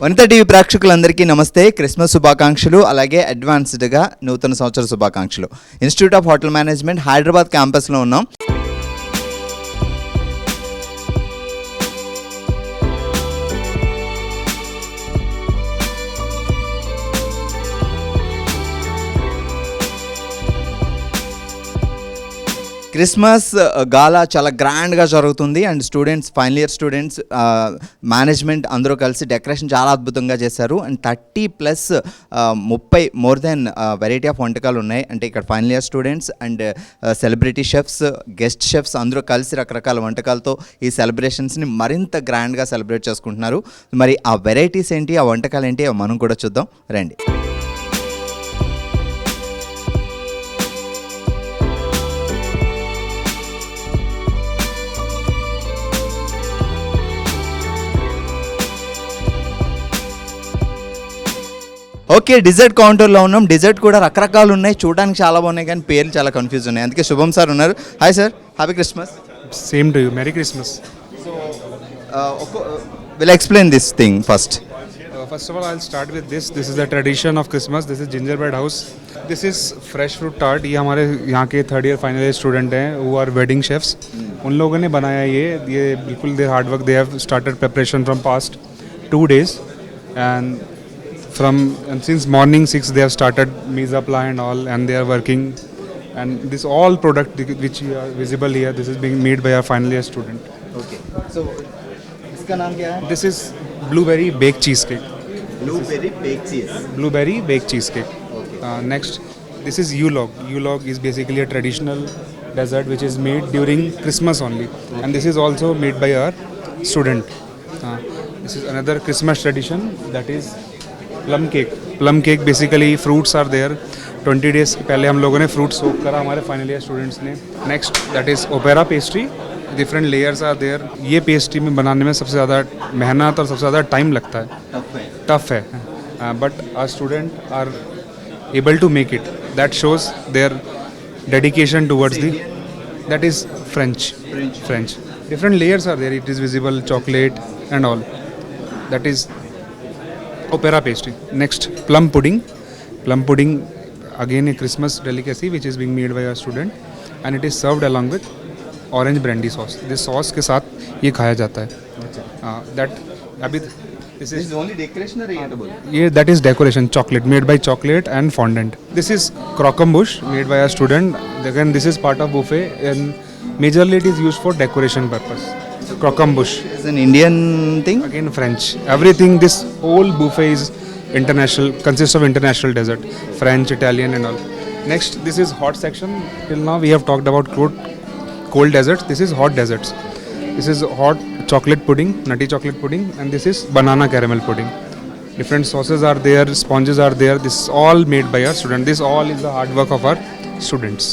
వనిత TV ప్రేక్షకులందరికీ నమస్తే. Christmas శుభాకాంక్షలు, అలాగే అడ్వాన్స్డ్గా నూతన సంవత్సర శుభాకాంక్షలు. Institute of hotel management Hyderabad క్యాంపస్లో ఉన్నాం. క్రిస్మస్ గాలా చాలా గ్రాండ్గా జరుగుతుంది and students, final year students, management అందరూ కలిసి డెకరేషన్ చాలా అద్భుతంగా చేశారు. And 30+ more than variety of వంటకాలు ఉన్నాయి. అంటే ఇక్కడ final year students and celebrity chefs, guest chefs అందరూ కలిసి రకరకాల వంటకాలతో ఈ సెలబ్రేషన్స్ని మరింత గ్రాండ్గా సెలబ్రేట్ చేసుకుంటున్నారు. మరి ఆ వెరైటీస్ ఏంటి, ఆ వంటకాలు ఏంటి, మనం కూడా చూద్దాం రండి. ఓకే, డిజర్ట్ కౌంటర్లో ఉన్నాం. డిజర్ట్ కూడా రకరకాలు ఉన్నాయి, చూడడానికి చాలా బాగున్నాయి, కానీ పేర్లు చాలా కన్ఫ్యూజ్ ఉన్నాయి. అందుకే శుభం సార్ ఉన్నారు. Hi sir, happy Christmas. Same to you, merry Christmas. Will explain this thing first. First of all, I'll start with this. This is the tradition of Christmas. This is gingerbread house. This is fresh fruit tart. ये हमारे यहाँ के third year final year student हैं, who are wedding chefs. उन लोगों ने बनाया ये बिल्कुल their hard work. They have started preparation from past 2 days, and since morning 6 they have started mise en place and all, and they are working. And this all product which are visible here, this is being made by our final year student. Okay. So, इसका नाम क्या है? This is blueberry baked cheesecake. Blueberry baked cheese. Blueberry baked cheesecake. Okay. Next, this is Yulog. Yulog is basically a traditional dessert which is made during Christmas only. Okay. And this is also made by our student. This is another Christmas tradition, that is plum cake. Plum cake basically fruits are there. 20 days पहले हम लोगों ने fruit soak करा हमारे final year students ने. Next that is opera pastry. Different layers are there. ये pastry में बनाने में सबसे ज़्यादा मेहनत और सबसे ज़्यादा टाइम लगता है, टफ है, but our student are able to make it. That shows their dedication towards the. That is French. Different layers are there. It is visible chocolate and all. That is opera pastry. Next plum pudding. Plum pudding again a Christmas delicacy which is being made by our student, and it is served along with orange brandy sauce. This sauce के साथ ये खाया जाता है. That अभी this is only decoration और eatable. ये that is decoration chocolate made by chocolate and fondant. This is croquembouche made by a student. Again this is part of buffet and majorly it is used for decoration purpose. Crocambush is an Indian thing. Again French. Everything, this whole buffet is international, consists of international dessert, French, Italian and all. Next, this is hot section. Till now we have talked about cold desserts. This is hot desserts. This is hot chocolate pudding, nutty chocolate pudding, and this is banana caramel pudding. Different sauces are there, sponges are there. This is all made by our students. This all is the hard work of our students.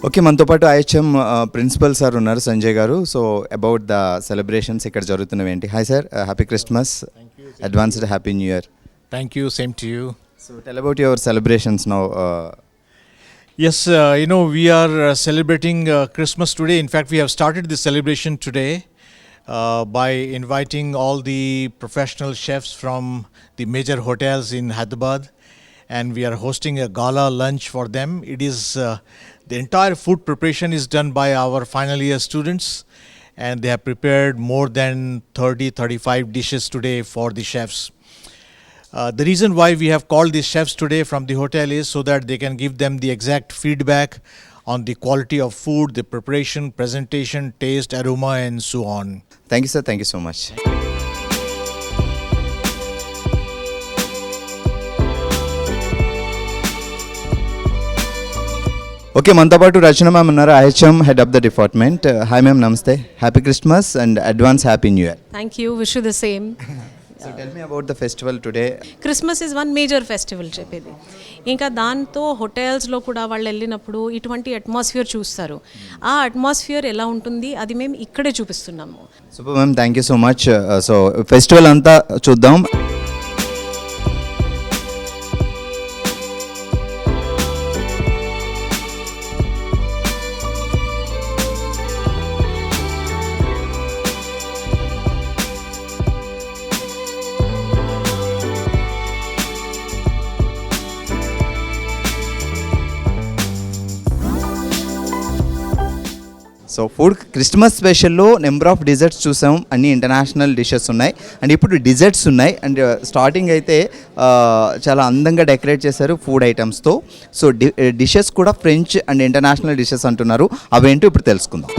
Okay, మనతో పాటు IHM principal sir ఉన్నారు, సంజయ్ గారు. So about the celebrations ఇక్కడ జరుగుతున్నవి ఏంటి? Hi sir, happy Christmas, advanced happy new year. Thank you, same to you. So tell about your celebrations now. Yes, we are celebrating Christmas today. In fact, we have started this celebration today by inviting all the professional chefs from the major hotels in Hyderabad, and we are hosting a gala lunch for them. It is the entire food preparation is done by our final year students, and they have prepared more than 35 dishes today for the chefs. The reason why we have called these chefs today from the hotel is so that they can give them the exact feedback on the quality of food, the preparation, presentation, taste, aroma and so on. Thank you sir, thank you so much. Okay, మనతో పాటు Rachana ma'am ఉన్నారు, IHM head of the department. Hi ma'am, నమస్తే, happy Christmas and advance happy new year. Thank you, wish you the same. So tell me about the festival today. Christmas is one major festival చెప్పేది. ఇంకా దాంతో హోటల్స్లో కూడా వాళ్ళు వెళ్ళినప్పుడు ఇటువంటి atmosphere చూస్తారు. ఆ అట్మాస్ఫియర్ ఎలా ఉంటుంది అది మేము ఇక్కడే చూపిస్తున్నాము. Super ma'am, thank you so much. So festival అంతా చూద్దాం. సో ఫుడ్ క్రిస్మస్ స్పెషల్లో నెంబర్ ఆఫ్ డిజర్ట్స్ చూసాం, అన్ని ఇంటర్నేషనల్ డిషెస్ ఉన్నాయి అండ్ ఇప్పుడు డిజర్ట్స్ ఉన్నాయి. అండ్ స్టార్టింగ్ అయితే చాలా అందంగా డెకరేట్ చేశారు ఫుడ్ ఐటమ్స్తో. సో డిషెస్ కూడా ఫ్రెంచ్ అండ్ ఇంటర్నేషనల్ డిషెస్ అంటున్నారు, అవేంటో ఇప్పుడు తెలుసుకుందాం.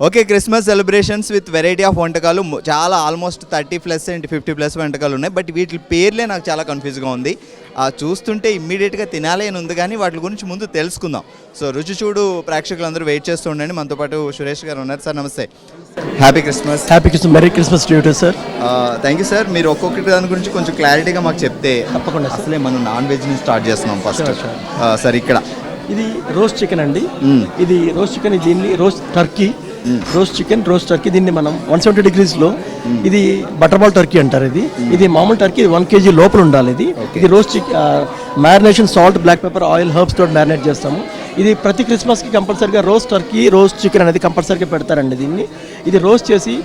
Okay, Christmas celebrations with variety of వంటకాలు చాలా ఆల్మోస్ట్ 30+ అండ్ 50+ వంటకాలు ఉన్నాయి. బట్ వీటి పేర్లే నాకు చాలా కన్ఫ్యూజ్గా ఉంది. చూస్తుంటే ఇమ్మీడియట్గా తినాలి అని ఉంది, కానీ వాటి గురించి ముందు తెలుసుకుందాం. సో రుచి చూడు ప్రేక్షకులందరూ వెయిట్ చేస్తూ ఉండండి. మనతో పాటు సురేష్ గారు ఉన్నారు. సార్ నమస్తే, happy Christmas. Happy Christmas, merry Christmas to you sir. Thank you sir. మీరు ఒక్కొక్కటి దాని గురించి కొంచెం క్లారిటీగా మాకు చెప్తే. తప్పకుండా. అసలే మనం నాన్ వెజ్ని స్టార్ట్ చేస్తున్నాం ఫస్ట్. సార్ ఇక్కడ ఇది రోస్ట్ చికెన్ అండి. ఇది రోస్ట్ చికెన్, దీన్ని roast Turkey, roast chicken, roast Turkey. దీన్ని మనం 170 degreesలో, ఇది బటర్ బాల్ టర్కీ అంటారు. ఇది మామూలు టర్కీ 1 kg లోపల ఉండాలి. ఇది roast marination salt, black pepper, oil, herbs తోటి మ్యారినేట్ చేస్తాము. ఇది ప్రతి క్రిస్మస్కి కంపల్సరీగా రోస్ట్ టర్కీ, రోస్ట్ చికెన్ అనేది కంపల్సరీగా పెడతారండి దీన్ని. ఇది రోస్ట్ చేసి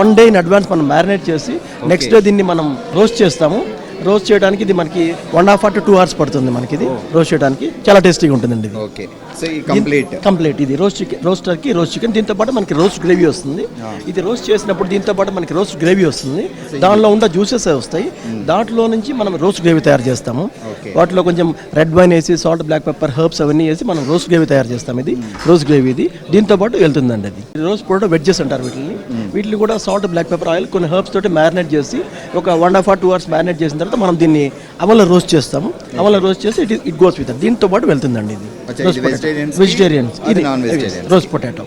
1 day ఇన్ అడ్వాన్స్ మనం మ్యారినేట్ చేసి నెక్స్ట్ డే దీన్ని మనం రోస్ట్ చేస్తాము. రోస్ట్ చేయడానికి ఇది మనకి 1.5 to 2 hours పడుతుంది మనకి. ఇది రోస్ట్ చేయడానికి చాలా టేస్టీగా ఉంటుందండి ఇది. ఓకే, సో ఈ కంప్లీట్ ఇది రోస్ట్ టర్కీ, రోస్ట్ చికెన్. దీంతో పాటు మనకి రోస్ట్ గ్రేవీ వస్తుంది. ఇది రోస్ట్ చేసినప్పుడు దీంతో పాటు మనకి రోస్ట్ గ్రేవీ వస్తుంది. దానిలో ఉన్న జ్యూసెస్ వస్తాయి. దాంట్లో నుంచి మనం రోస్ట్ గ్రేవీ తయారు చేస్తాము. వాటిలో కొంచెం రెడ్ వైన్ వేసి, సాల్ట్, బ్లాక్ పెప్పర్, హర్బ్స్ అవన్నీ వేసి మనం రోస్ట్ గ్రేవీ తయారు చేస్తాం. ఇది రోస్ట్ గ్రేవీ. ఇది దీంతో పాటు వెళ్తుందండి. అది రోస్ట్ పొటాటో వెజ్జెస్ అంటారు వీటిని కూడా సాల్ట్, బ్లాక్ పెప్పర్, ఆయిల్, కొన్ని హర్బ్స్ తోటి మ్యారినేట్ చేసి ఒక 1.5 to 2 hours మ్యారినేట్ చేసిన తర్వాత మనం దీన్ని అవల్లో రోస్ట్ చేస్తాము. అవల్లో రోస్ట్ చేసి ఇట్ గోస్ విత్ దీంతో పాటు వెళ్తుందండి. ఇది వెజిటేరియన్, ఇది రోస్ట్ పొటాటో.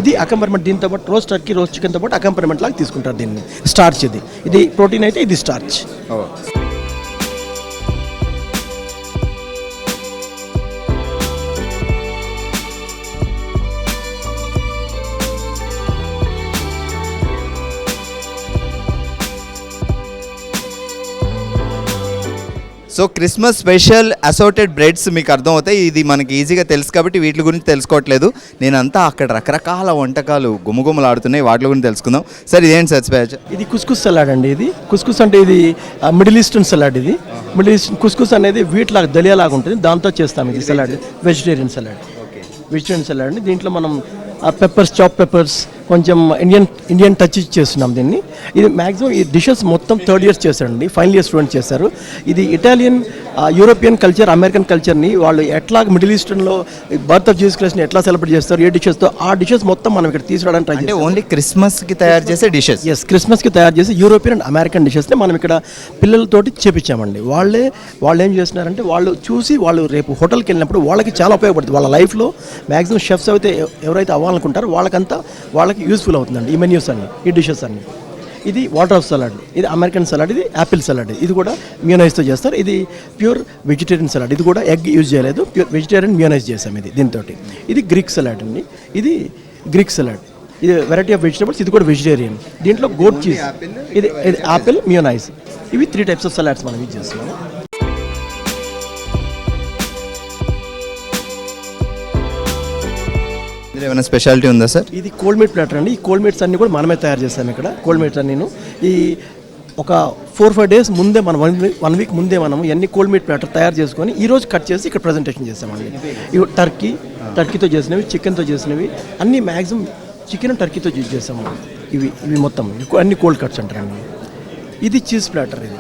ఇది అకంపర్మెంట్. దీంతో పాటు రోస్ట్ టర్కీ, రోస్ట్ చికెన్తో పాటు అకంపర్మెంట్ లాగా తీసుకుంటారు దీన్ని. స్టార్చ్ ఇది ప్రోటీన్ అయితే ఇది starch. So Christmas special assorted breads మీకు అర్థం అవుతాయి. ఇది మనకి ఈజీగా తెలుసు కాబట్టి వీటి గురించి తెలుసుకోవట్లేదు. నేనంతా అక్కడ రకరకాల వంటకాలు గుమగుమలాడుతున్నాయి, వాటి గురించి తెలుసుకుందాం. సార్ ఇదేంటి సార్ స్పెషల్? ఇది కుస్కుస్ సలాడ్ అండి. ఇది కుస్కుస్ అంటే ఇది మిడిల్ ఈస్టర్న్ సలాడ్. ఇది మిడిల్ ఈస్టర్న్ కుస్కుస్ అనేది వీట్ లాగా, దలియా లాగా ఉంటుంది. దాంతో చేస్తాం ఇది salad. Vegetarian salad. Vegetarian salad అండి. దీంట్లో మనం పెప్పర్స్, చాప్ పెప్పర్స్, కొంచెం ఇండియన్ టచ్ చేస్తున్నాం దీన్ని. ఇది మ్యాక్సిమం ఈ డిషెస్ మొత్తం 3rd years చేశారండి, ఫైనల్ ఇయర్ స్టూడెంట్స్ చేశారు. ఇది ఇటాలియన్, యూరోపియన్ కల్చర్, అమెరికన్ కల్చర్ని వాళ్ళు ఎట్లా మిడిల్ ఈస్టర్న్లో బర్త్ ఆఫ్ జీసస్ క్రైస్ట్ని ఎట్లా సెలబ్రేట్ చేస్తారు, ఏ డిషెస్తో, ఆ డిషెస్ మొత్తం మనం ఇక్కడ తీసుకురావడానికి ట్రై చేస్తాం. ఓన్లీ క్రిస్మస్కి తయారు చేసే డిషెస్? ఎస్, క్రిస్మస్కి తయారు చేసి యూరోపియన్ అండ్ అమెరికన్ డిషెస్ని మనం ఇక్కడ పిల్లలతోటి చేపించామండి. వాళ్ళు ఏం చేస్తున్నారంటే వాళ్ళు చూసి వాళ్ళు రేపు హోటల్కి వెళ్ళినప్పుడు వాళ్ళకి చాలా ఉపయోగపడుతుంది. వాళ్ళ లైఫ్లో మ్యాక్సిమం షెఫ్స్ అయితే ఎవరైతే అవ్వాలనుకుంటారో వాళ్ళకి యూస్ఫుల్ అవుతుందండి ఈ మెన్యూస్ అన్ని, ఈ డిషెస్ అన్ని. ఇది వాటర్ ఆఫ్ సలాడ్, ఇది అమెరికన్ సలాడ్, ఇది యాపిల్ సలాడ్. ఇది కూడా మియోనైజ్తో చేస్తారు. ఇది ప్యూర్ వెజిటేరియన్ సలాడ్. ఇది కూడా ఎగ్ యూజ్ చేయలేదు, ప్యూర్ వెజిటేరియన్ మియోనైజ్ చేసాం ఇది దీంతో. ఇది గ్రీక్ సలాడ్ అండి. ఇది గ్రీక్ సలాడ్. ఇది వెరైటీ ఆఫ్ వెజిటేబుల్స్. ఇది కూడా వెజిటేరియన్. దీంట్లో గోట్ చీజ్, ఇది యాపిల్, మియోనైజ్. ఇవి 3 types ఆఫ్ సలాడ్స్ మనం యూజ్ చేస్తున్నాము. ఏమైనా స్పెషాలిటీ ఉందా సార్? ఇది కోల్డ్ మీట్ ప్లాటర్ అండి. ఈ కోల్డ్ మీట్స్ అన్ని కూడా మనమే తయారు చేస్తాం ఇక్కడ. కోల్డ్ మీట్స్ అన్ని ఈ ఒక 4-5 days ముందే మనం 1 week ముందే మనం ఎన్ని కోల్డ్ మీట్ ప్లాటర్ తయారు చేసుకొని ఈ రోజు కట్ చేసి ఇక్కడ ప్రజెంటేషన్ చేస్తామండి. ఇవి టర్కీతో చేసినవి, చికెన్తో చేసినవి, అన్ని మ్యాక్సిమం చికెన్ టర్కీతో యూజ్ చేస్తాము. ఇవి మొత్తం అన్ని కోల్డ్ కట్స్ అంటారండి. ఇది చీజ్ ప్లాటర్. ఇది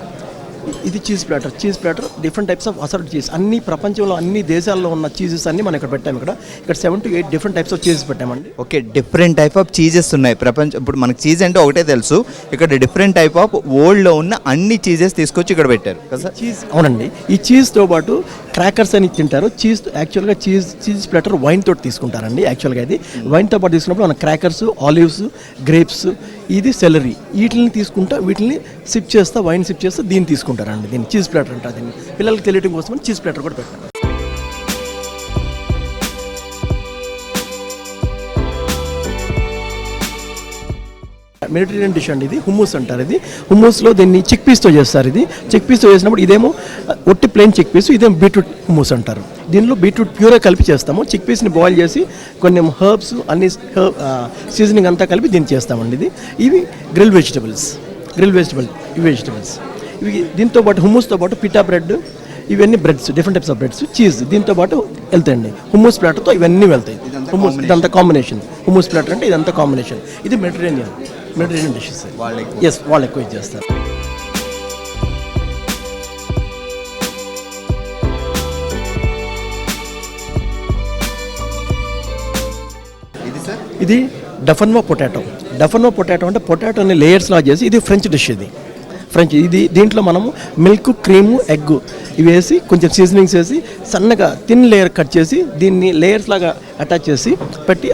ఇది cheese platter different types of asset cheese. అన్ని ప్రపంచంలో అన్ని దేశాల్లో ఉన్న చీజెస్ అన్ని మనం ఇక్కడ పెట్టాము. ఇక్కడ 7 to 8 different types of cheeses పెట్టామండి. Okay, different type of cheeses ఉన్నాయి ప్రపంచం. ఇప్పుడు మనకి చీజ్ అంటే ఒకటే తెలుసు, ఇక్కడ డిఫరెంట్ టైప్ ఆఫ్ వరల్డ్లో ఉన్న అన్ని చీజెస్ తీసుకొచ్చి ఇక్కడ పెట్టారు కదా సార్? చీజ్ అవునండి. ఈ చీజ్తో పాటు క్రాకర్స్ అని తింటారు. చీజ్ యాక్చువల్గా చీజ్ ప్లాటర్ వైన్ తోటి తీసుకుంటారండి. యాక్చువల్గా ఇది వైన్తో పాటు తీసుకున్నప్పుడు మన క్రాకర్స్, ఆలివ్స్, గ్రేప్స్, ఇది సెలరీ, వీటిని తీసుకుంటా వీటిని సిప్ చేస్తా వైన్ సిప్ చేస్తా దీన్ని తీసుకుంటారండి. దీన్ని చీజ్ ప్లాటర్ అంటారు. దీన్ని పిల్లలకి తెలియడం కోసం చీజ్ ప్లాటర్ కూడా పెట్టారు. మెడిటరేనియన్ డిష్ అండి ఇది. హుమ్మూస్ అంటారు. ఇది హుమ్మూస్లో దీన్ని చిక్ పీస్తో చేస్తారు. ఇది చిక్ పీస్తో చేసినప్పుడు ఇదేమో ఒట్టి ప్లెయిన్ చిక్ పీస్, ఇదేమో బీట్రూట్ హుమ్మూస్ అంటారు. దీనిలో బీట్రూట్ ప్యూరే కలిపి చేస్తాము. చిక్ పీస్ని బాయిల్ చేసి కొన్ని హర్బ్స్ అన్ని సీజనింగ్ అంతా కలిపి దీన్ని చేస్తామండి. ఇవి గ్రిల్ వెజిటబుల్స్ ఇవి దీంతో పాటు హుమ్మూస్తో పాటు పిటా బ్రెడ్, ఇవన్నీ breads, different types of breads, cheese దీంతో పాటు వెళ్తాయండి. హుమ్మూస్ ప్లాటర్తో ఇవన్నీ వెళ్తాయి. హుమ్మూస్ ఇదంతా కాంబినేషన్. హుమ్మూస్ ప్లాటర్ అంటే ఇదంతా కాంబినేషన్. ఇది మెడిటరేనియన్ డిషెస్. వాళ్ళు ఎక్కువ చేస్తారు. ఇది డఫన్వా పొటాటో అంటే పొటాటోని లేయర్స్ లా చేసి, ఇది ఫ్రెంచ్ డిష్. ఇది దీంట్లో మనము మిల్క్, క్రీము, ఎగ్ ఇవి వేసి కొంచెం సీజనింగ్స్ వేసి సన్నగా థిన్ లేయర్ కట్ చేసి దీన్ని లేయర్స్ లాగా అటాచ్ చేసి పెట్టి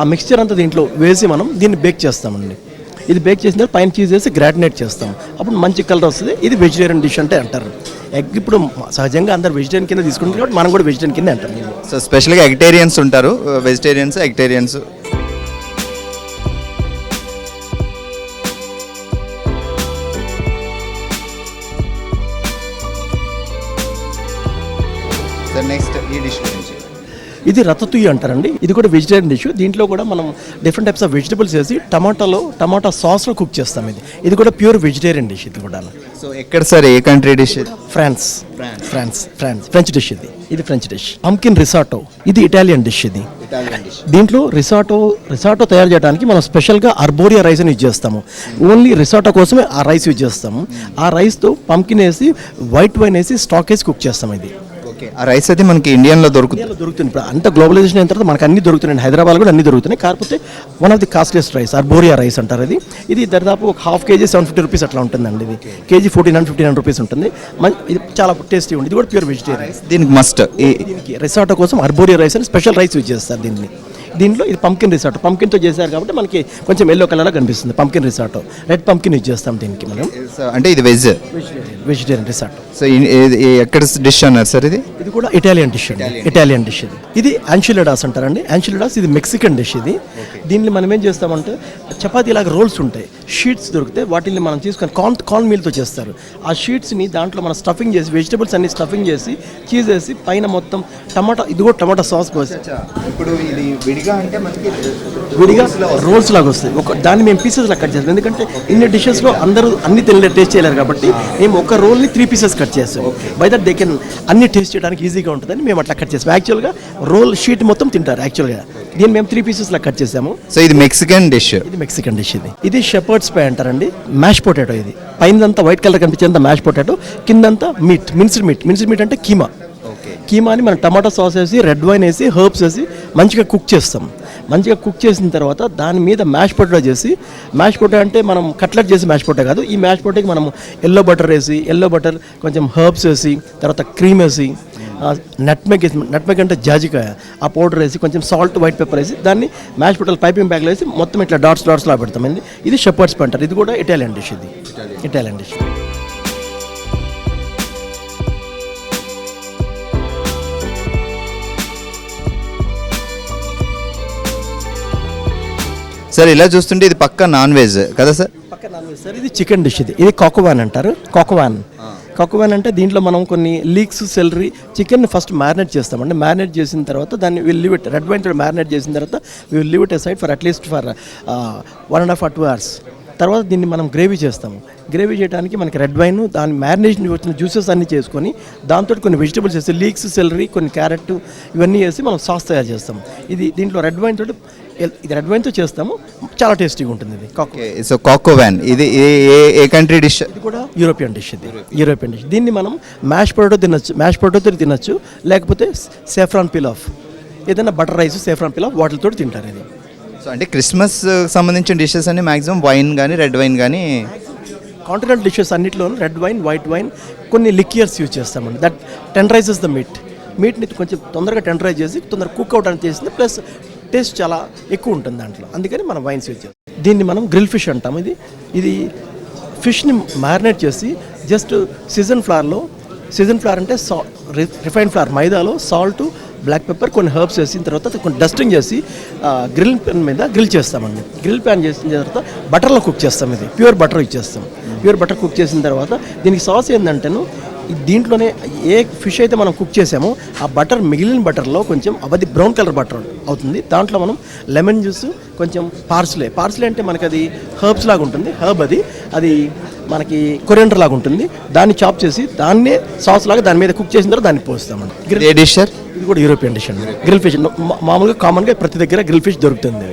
ఆ మిక్స్చర్ అంతా దీంట్లో వేసి మనం దీన్ని బేక్ చేస్తామండి. ఇది బేక్ చేసిన తర్వాత పైన చీజ్ వేసి గ్రాటినేట్ చేస్తాం. అప్పుడు మంచి కలర్ వస్తుంది. ఇది వెజిటేరియన్ డిష్ అంటే అంటారు. ఎగ్ ఇప్పుడు సహజంగా అందరు వెజిటేరియన్ కింద తీసుకుంటారు కాబట్టి మనం కూడా వెజిటేరియన్ కింద అంటాం. సో స్పెషల్గా ఎగ్టేరియన్స్ ఉంటారు, వెజిటేరియన్స్, ఎగ్టేరియన్స్. నెక్స్ట్ ఈ డిష్ గురించి. ఇది రతతుయి అంటారండి. ఇది కూడా వెజిటేరియన్ డిష్. దీంట్లో కూడా మనం డిఫరెంట్ టైప్స్ ఆఫ్ వెజిటబుల్స్ వేసి టమాటా సాస్లో కుక్ చేస్తాం. ఇది కూడా ప్యూర్ వెజిటేరియన్ డిష్. ఇది కూడా సో ఎక్కడ సార్, ఏ కంట్రీ డిష్? French dish. ఇది ఫ్రెంచ్ డిష్. పంకిన్ రిసాటో, ఇది ఇటాలియన్ డిష్. దీంట్లో రిసాటో తయారు చేయడానికి మనం స్పెషల్గా అర్బోరియా రైస్ యూజ్ చేస్తాము. ఓన్లీ రిసాటో కోసమే ఆ రైస్ యూజ్ చేస్తాము. ఆ రైస్తో పంకిన్ వేసి వైట్ వైన్ వేసి స్టాక్ వేసి కుక్ చేస్తాం. ఇది ఆ రైస్ అయితే మనకి ఇండియన్లో దొరుకుతుంది. ఇప్పుడు అంత గ్లోబలైజేషన్ అయిన తర్వాత మనకు అన్ని దొరుకుతున్నాయి. హైదరాబాద్ కూడా అన్ని దొరుకుతున్నాయి. కాకపోతే one of the costliest rice arborio rice అంటారు. ఇది దాదాపు ఒక ½ kg 750 రూపీస్ అట్లా ఉంటుందండి. ఇది కేజీ 1400-1500 రూపీస్ ఉంటుంది. ఇది చాలా టేస్టీ ఉంటుంది. ఇది కూడా ప్యూర్ వెజిటేరియన్. దీనికి మస్ట్ దీనికి రిసాటో కోసం అర్బోరియా రైస్ అని స్పెషల్ రైస్ యూజ్ చేస్తారు. దీంట్లో ఇది పంకిన్ రిసాటో, పంకిన్తో చేశారు కాబట్టి మనకి కొంచెం ఎల్లో కలర్లో కనిపిస్తుంది. పంకిన్ రిసాటో, రెడ్ పంకిన్ యూజ్ చేస్తాం దీనికి మనం. అంటే ఇది వెజిటేరియన్ రిసాటో. సో ఎక్కడ డిష్ అన్నారు సార్? ఇది కూడా ఇటాలియన్ డిష్ అండి. ఇటాలియన్ డిష్ ఇది యాన్షిలడాస్ అంటారండి. యాన్షిలడాస్ ఇది మెక్సికన్ డిష్. దీన్ని మనం ఏం చేస్తామంటే చపాతీ లాగా రోల్స్ ఉంటాయి, షీట్స్ దొరికితే వాటిని మనం తీసుకొని కార్న్ మీల్తో చేస్తారు. ఆ షీట్స్ని దాంట్లో మనం స్టఫింగ్ చేసి వెజిటబుల్స్ అన్ని స్టఫింగ్ చేసి చీజ్ వేసి పైన మొత్తం ఇది కూడా టమాటా సాస్ పోసి ఇప్పుడు ఇది విడిగా రోల్స్ లాగా వస్తాయి. దాన్ని మేము పీసెస్ లాగా కట్ చేస్తాం. ఎందుకంటే ఇన్ని డిషెస్లో అందరూ అన్ని టేస్ట్ చేయలేరు కాబట్టి మేము ఒక రోల్ని 3 pieces కట్ చేస్తాం. బై దట్ దే కెన్ అన్ని టేస్ట్ చేయడానికి ఈజీగా ఉంటుందని మేము అట్లా కట్ చేస్తాం. యాక్చువల్గా రోల్ షీట్ మొత్తం తింటారు. యాక్చువల్గా దీన్ని మేము 3 pieces లాగా కట్ చేసాము. సో ఇది మెక్సికన్ డిష్. ఇది షెపర్డ్స్ పై అంటారండి. Mash potato. ఇది పైనంతా వైట్ కలర్ కనిపించేంత మ్యాష్ పొటాటో, కిందంతా మిన్స్డ్ మీట్ అంటే కీమాని మనం టమాటా సాస్ వేసి రెడ్ వైన్ వేసి హర్బ్స్ వేసి మంచిగా కుక్ చేస్తాం. మంచిగా కుక్ చేసిన తర్వాత దాని మీద మ్యాష్ పొటాటో చేసి, మ్యాష్ పొటాటో అంటే మనం కట్లెట్ చేసి మ్యాష్ పొటాటో కాదు. ఈ మ్యాష్ పొటాటోకి మనం ఎల్లో బటర్ కొంచెం హర్బ్స్ వేసి, తర్వాత క్రీమ్ వేసి, నట్మెగ్ అంటే జాజికాయ ఆ పౌడర్ వేసి, కొంచెం సాల్ట్, వైట్ పెప్పర్ వేసి దాన్ని మ్యాష్ పొటాటో పైపింగ్ బ్యాగ్లో వేసి మొత్తం ఇట్లా డాట్స్ లా పెడతామండి. ఇది షెపర్డ్స్ పై అంటారు. ఇది కూడా Italian dish. Italian dish. Sir ఇలా చూస్తుంటే ఇది పక్కా నాన్ వెజ్ కదా సార్? పక్కా నాన్ వెజ్ సార్. ఇది చికెన్ డిష్. ఇది కాకోవాన్ అంటారు. కాకోవాన్ అంటే దీంట్లో మనం కొన్ని leaks, salary, chicken first marinate చేస్తామండి. మ్యారినేట్ చేసిన తర్వాత దాన్ని లీవ్ ఇట్ రెడ్ వైన్ తోటి మ్యారినేట్ చేసిన తర్వాత leave it aside for at least 1.5 or 2 hours. తర్వాత దీన్ని మనం గ్రేవీ చేస్తాము. గ్రేవీ చేయడానికి మనకి రెడ్ వైన్, దాని మ్యారినేషన్ వచ్చిన జ్యూసెస్ అన్నీ చేసుకొని దాంతో కొన్ని వెజిటబుల్స్ వేసి, లీక్స్, సెలరీ, కొన్ని క్యారెట్ ఇవన్నీ వేసి మనం సాస్ తయారు చేస్తాం. దీంట్లో రెడ్ వైన్ తోటి ఇది రెడ్ వైన్తో చేస్తాము, చాలా టేస్టీగా ఉంటుంది ఇది కాకో. ఓకే, సో కాకో వ్యాన్ ఇది ఏ కంట్రీ డిష్? ఇది కూడా యూరోపియన్ డిష్, ఇది యూరోపియన్ డిష్. దీన్ని మనం మ్యాష్ పొటాటో తినచ్చు, మ్యాష్ పొటాటోతో తినచ్చు, లేకపోతే సేఫ్రాన్ పిలాఫ్, ఏదైనా బటర్ రైస్ సేఫ్రాన్ పిలాఫ్ వాటితో తింటారు ఇది. సో అంటే క్రిస్మస్ సంబంధించిన డిషెస్ అన్ని మాక్సిమం వైన్ కానీ రెడ్ వైన్ కానీ. కాంటినెంటల్ డిషెస్ అన్నింటిలోనూ రెడ్ వైన్, వైట్ వైన్, కొన్ని లిక్యూర్స్ యూజ్ చేస్తామండి. దట్ టెండరైజెస్ ద మీట్ని కొంచెం తొందరగా టెండరైజ్ చేసి తొందరగా కుక్ అవుట్ అని చేసింది, ప్లస్ టేస్ట్ చాలా ఎక్కువ ఉంటుంది దాంట్లో, అందుకని మనం వైన్స్ యూజ్ చేస్తాం. దీన్ని మనం గ్రిల్ ఫిష్ అంటాం. ఇది ఫిష్ని మ్యారినేట్ చేసి జస్ట్ సీజన్ ఫ్లవర్ అంటే రిఫైన్డ్ ఫ్లవర్ మైదాలో సాల్ట్, బ్లాక్ పెప్పర్, కొన్ని హర్బ్స్ వేసిన తర్వాత కొన్ని డస్టింగ్ చేసి గ్రిల్ ప్యాన్ మీద గ్రిల్ చేస్తామండి. గ్రిల్ ప్యాన్ చేసిన తర్వాత బటర్లో కుక్ చేస్తాం. ఇది ప్యూర్ బటర్ ఇచ్చేస్తాం. ప్యూర్ బటర్ కుక్ చేసిన తర్వాత దీనికి సాస్ ఏంటంటేను దీంట్లోనే ఏ ఫిష్ అయితే మనం కుక్ చేసామో ఆ బటర్ మిగిలిన బటర్లో కొంచెం అది బ్రౌన్ కలర్ బటర్ అవుతుంది. దాంట్లో మనం లెమన్ జ్యూస్, కొంచెం పార్స్లే అంటే మనకి అది హర్బ్స్ లాగా ఉంటుంది. అది మనకి కొరియండర్ లాగా ఉంటుంది. దాన్ని చాప్ చేసి దాన్నే సాస్ లాగా దాని మీద కుక్ చేసిన తర్వాత దాన్ని పోస్తామండి. ఏ డిష్ సార్? ఇది కూడా యూరోపియన్ డిష్ అండి. గ్రిల్ ఫిష్ మామూలుగా కామన్గా ప్రతి దగ్గర గ్రిల్ ఫిష్ దొరుకుతుంది.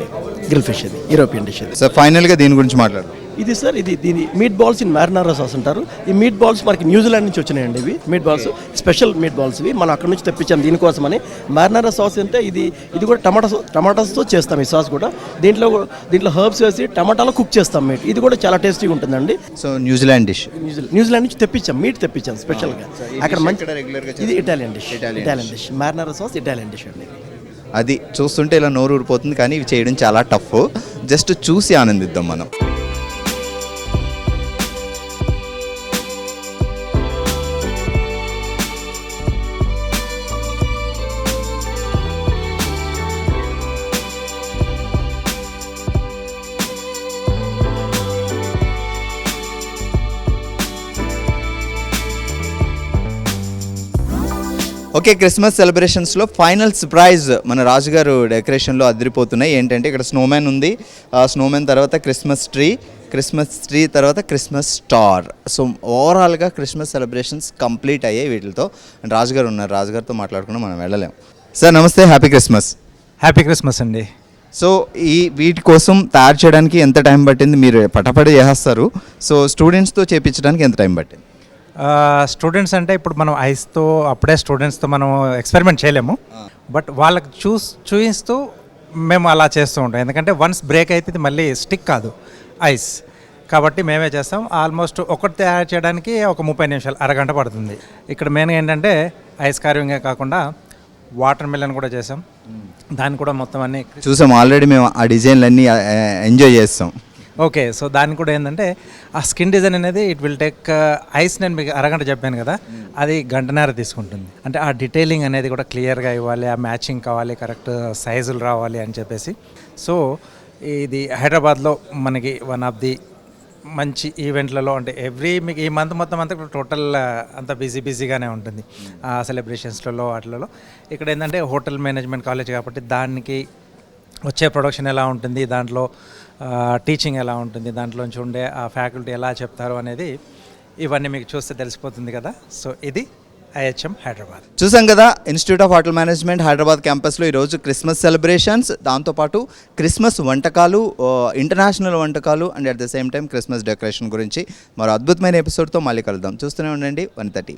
గ్రిల్ ఫిష్ ఇది యూరోపియన్ డిష్. సో ఫైనల్గా దీని గురించి మాట్లాడు. ఇది సార్ దీని మీట్ బాల్స్ ఇన్ మ్యారినారా సాస్ అంటారు. ఈ మీట్ బాల్స్ మనకి న్యూజిలాండ్ నుంచి వచ్చినాయండి. ఇవి meat balls, special meat balls ఇవి మనం అక్కడ నుంచి తెప్పించాం దీనికోసమని. మ్యారినారా సాస్ అంటే ఇది కూడా టమాటాస్తో చేస్తాం. ఈ సాస్ కూడా దీంట్లో హర్బ్స్ వేసి టమాటాలో కుక్ చేస్తాం మీట్. ఇది కూడా చాలా టేస్టీగా ఉంటుందండి. సో న్యూజిలాండ్ డిష్, న్యూజిలాండ్ నుంచి తెప్పించాం, మీట్ తెప్పించాం స్పెషల్గా అక్కడ మంచి. ఇది Italian dish మ్యారినారా sauce Italian dish అండి. అది చూస్తుంటే ఇలా నోరు ఊరిపోతుంది, కానీ ఇవి చేయడం చాలా టఫ్. జస్ట్ చూసి ఆనందిద్దాం మనం. ఓకే, క్రిస్మస్ సెలబ్రేషన్స్లో ఫైనల్ సర్ప్రైజ్ మన రాజుగారు డెకరేషన్లో అదిరిపోతున్నాయి. ఏంటంటే ఇక్కడ స్నోమ్యాన్ ఉంది, స్నోమ్యాన్ తర్వాత క్రిస్మస్ ట్రీ తర్వాత క్రిస్మస్ స్టార్. సో ఓవరాల్గా క్రిస్మస్ సెలబ్రేషన్స్ కంప్లీట్ అయ్యాయి వీటితో. అండ్ రాజుగారు ఉన్నారు, రాజుగారితో మాట్లాడుకున్నా మనం వెళ్ళలేం. సార్ నమస్తే, హ్యాపీ క్రిస్మస్. హ్యాపీ క్రిస్మస్ అండి. సో వీటి కోసం తయారు చేయడానికి ఎంత టైం పట్టింది? మీరు పటపడి చేస్తారు, సో స్టూడెంట్స్తో చేయించడానికి ఎంత టైం పట్టింది? స్టూడెంట్స్ అంటే ఇప్పుడు మనం ఐస్తో అప్పుడే స్టూడెంట్స్తో మనం ఎక్స్పెరిమెంట్ చేయలేము, బట్ వాళ్ళకి చూపిస్తూ మేము అలా చేస్తూ ఉంటాం. ఎందుకంటే వన్స్ బ్రేక్ అయితే ఇది మళ్ళీ స్టిక్ కాదు ఐస్, కాబట్టి మేమే చేస్తాం. ఆల్మోస్ట్ ఒకటి తయారు చేయడానికి ఒక 30 నిమిషాలు, అరగంట పడుతుంది. ఇక్కడ మెయిన్గా ఏంటంటే ఐస్ కార్వింగే కాకుండా వాటర్ మిలన్ కూడా చేసాం. దాన్ని కూడా మొత్తం అన్నీ చూసాం ఆల్రెడీ, మేము ఆ డిజైన్లన్నీ ఎంజాయ్ చేస్తాం. ఓకే, సో దాన్ని కూడా ఏంటంటే ఆ స్కిన్ డిజైన్ అనేది ఇట్ విల్ టేక్ ఐస్, నేను మీకు అరగంట చెప్పాను కదా, అది గంటన్నర తీసుకుంటుంది. అంటే ఆ డీటెయిలింగ్ అనేది కూడా క్లియర్గా ఇవ్వాలి, ఆ మ్యాచింగ్ కావాలి, కరెక్ట్ సైజులు రావాలి అని చెప్పేసి. సో ఇది హైదరాబాద్లో మనకి వన్ ఆఫ్ ది మంచి ఈవెంట్లలో, అంటే మీకు ఈ మంత్ మొత్తం అంతా టోటల్ అంతా బిజీగానే ఉంటుంది ఆ సెలబ్రేషన్స్లలో వాటిలలో. ఇక్కడ ఏంటంటే హోటల్ మేనేజ్మెంట్ కాలేజ్ కాబట్టి దానికి వచ్చే ప్రొడక్షన్ ఎలా ఉంటుంది, దాంట్లో టీచింగ్ ఎలా ఉంటుంది, దాంట్లోంచి ఉండే ఆ ఫ్యాకల్టీ ఎలా చెప్తారు అనేది ఇవన్నీ మీకు చూస్తే తెలిసిపోతుంది కదా. సో ఇది IHM హైదరాబాద్. చూసాం కదా, institute of hotel management Hyderabad క్యాంపస్లో ఈరోజు క్రిస్మస్ సెలబ్రేషన్స్, దాంతోపాటు క్రిస్మస్ వంటకాలు, ఇంటర్నేషనల్ వంటకాలు, and at the same time Christmas decoration గురించి మరో అద్భుతమైన ఎపిసోడ్తో మళ్ళీ కలుద్దాం. చూస్తూనే ఉండండి 130.